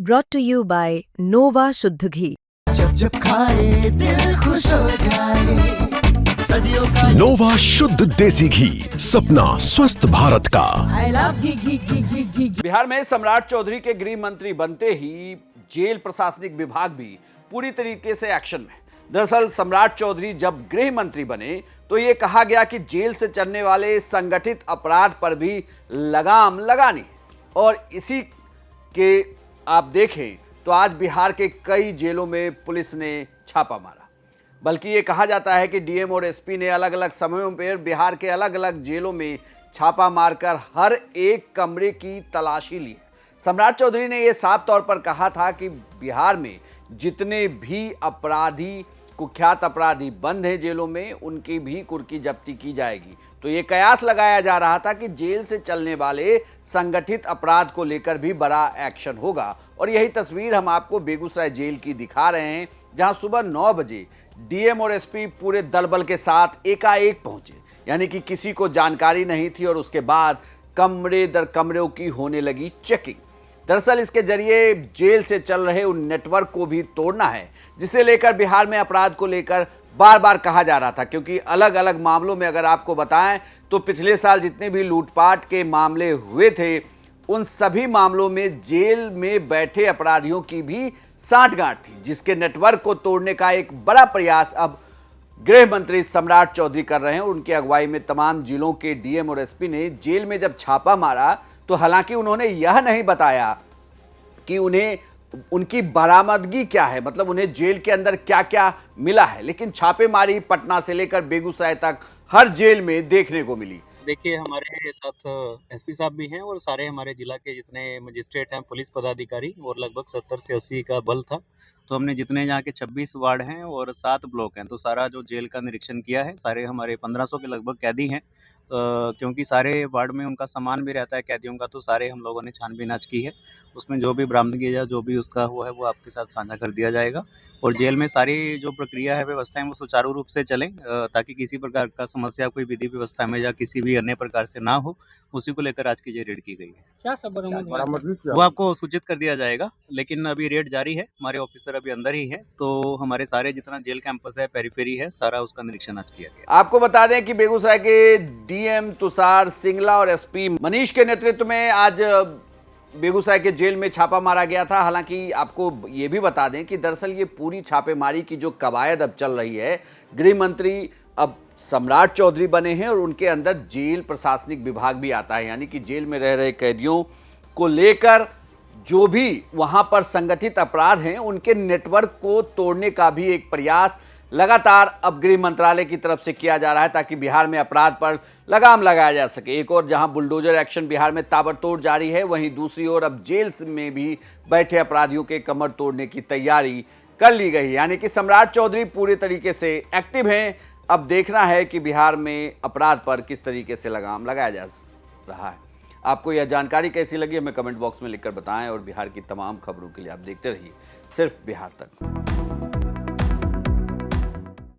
brought to you by Nova शुद्ध घी। जब जब खाए दिल खुश हो जाए, सदियों का नोवा शुद्ध देसी घी, सपना स्वस्थ भारत का। I love घी। बिहार में सम्राट चौधरी के गृह मंत्री बनते ही जेल प्रशासनिक विभाग भी पूरी तरीके से एक्शन में। दरअसल सम्राट चौधरी जब गृह मंत्री बने तो ये कहा गया कि जेल से चलने वाले संगठित अपराध पर भी लगाम लगानी, और इसी के आप देखें तो आज बिहार के कई जेलों में पुलिस ने छापा मारा। बल्कि ये कहा जाता है कि डीएम और एसपी ने अलग अलग समयों पर बिहार के अलग अलग जेलों में छापा मारकर हर एक कमरे की तलाशी ली। सम्राट चौधरी ने यह साफ तौर पर कहा था कि बिहार में जितने भी अपराधी, कुख्यात अपराधी बंद हैं जेलों में, उनकी भी कुर्की जब्ती की जाएगी। तो ये कयास लगाया जा रहा था कि जेल से चलने वाले संगठित अपराध को लेकर भी बड़ा एक्शन होगा। और यही तस्वीर हम आपको बेगूसराय जेल की दिखा रहे हैं, जहां सुबह 9 बजे डीएम और एसपी पूरे दल बल के साथ एकाएक पहुंचे, यानी कि किसी को जानकारी नहीं थी, और उसके बाद कमरे दर कमरों की होने लगी चेकिंग। दरअसल इसके जरिए जेल से चल रहे उन नेटवर्क को भी तोड़ना है जिसे लेकर बिहार में अपराध को लेकर बार बार कहा जा रहा था। क्योंकि अलग अलग मामलों में अगर आपको बताएं तो पिछले साल जितने भी लूटपाट के मामले हुए थे, उन सभी मामलों में जेल में बैठे अपराधियों की भी सांठगांठ थी, जिसके नेटवर्क को तोड़ने का एक बड़ा प्रयास अब गृह मंत्री सम्राट चौधरी कर रहे हैं। उनकी अगुवाई में तमाम जिलों के डीएम और एसपी ने जेल में जब छापा मारा तो हालांकि उन्होंने यह नहीं बताया कि उन्हें उनकी बरामदगी क्या है, मतलब उन्हें जेल के अंदर क्या क्या मिला है, लेकिन छापेमारी पटना से लेकर बेगूसराय तक हर जेल में देखने को मिली। देखिए, हमारे साथ एसपी साहब भी हैं और सारे हमारे जिला के जितने मजिस्ट्रेट हैं, पुलिस पदाधिकारी, और लगभग 70 से 80 का बल था। तो हमने जितने यहाँ के 26 वार्ड हैं और 7 ब्लॉक हैं, तो सारा जो जेल का निरीक्षण किया है। सारे हमारे 1500 के लगभग कैदी हैं, क्योंकि सारे वार्ड में उनका सामान भी रहता है कैदियों का, तो सारे हम लोगों ने छानबीन आज की है। उसमें जो भी बरामदगी या जो भी उसका हुआ है वो आपके साथ साझा कर दिया जाएगा। और जेल में सारी जो प्रक्रिया है, व्यवस्थाएं, वो सुचारू रूप से चलें, ताकि किसी प्रकार का समस्या कोई विधि व्यवस्था में या किसी भी अन्य प्रकार से ना हो। उसी को लेकर आज की ये रेड की गई है। क्या सब बरामद वो आपको सूचित कर दिया जाएगा, लेकिन अभी रेड जारी है। हमारे ऑफिसर अभी अंदर ही है, तो हमारे सारे जितना जेल कैंपस है, पेरिफेरी है, सारा उसका निरीक्षण आज किया गया। आपको बता दें कि बेगूसराय के डीएम तुषार सिंगला और एसपी मनीष के नेतृत्व में आज बेगूसराय के जेल में छापा मारा गया था। हालांकि आपको ये भी बता दें कि दरअसल ये पूरी छापेमारी की जो कवायद अब चल रही है, गृह मंत्री अब सम्राट चौधरी बने हैं और उनके अंदर जेल प्रशासनिक विभाग भी आता है, यानी कि जेल में रह रहे कैदियों को लेकर जो भी वहां पर संगठित अपराध हैं उनके नेटवर्क को तोड़ने का भी एक प्रयास लगातार अब गृह मंत्रालय की तरफ से किया जा रहा है, ताकि बिहार में अपराध पर लगाम लगाया जा सके। एक और जहां बुलडोजर एक्शन बिहार में ताबड़तोड़ जारी है, वहीं दूसरी ओर अब जेल में भी बैठे अपराधियों के कमर तोड़ने की तैयारी कर ली गई, यानी कि सम्राट चौधरी पूरे तरीके से एक्टिव हैं। अब देखना है कि बिहार में अपराध पर किस तरीके से लगाम लगाया जा रहा है। आपको यह जानकारी कैसी लगी हमें कमेंट बॉक्स में लिखकर बताएं, और बिहार की तमाम खबरों के लिए आप देखते रहिए सिर्फ बिहार तक।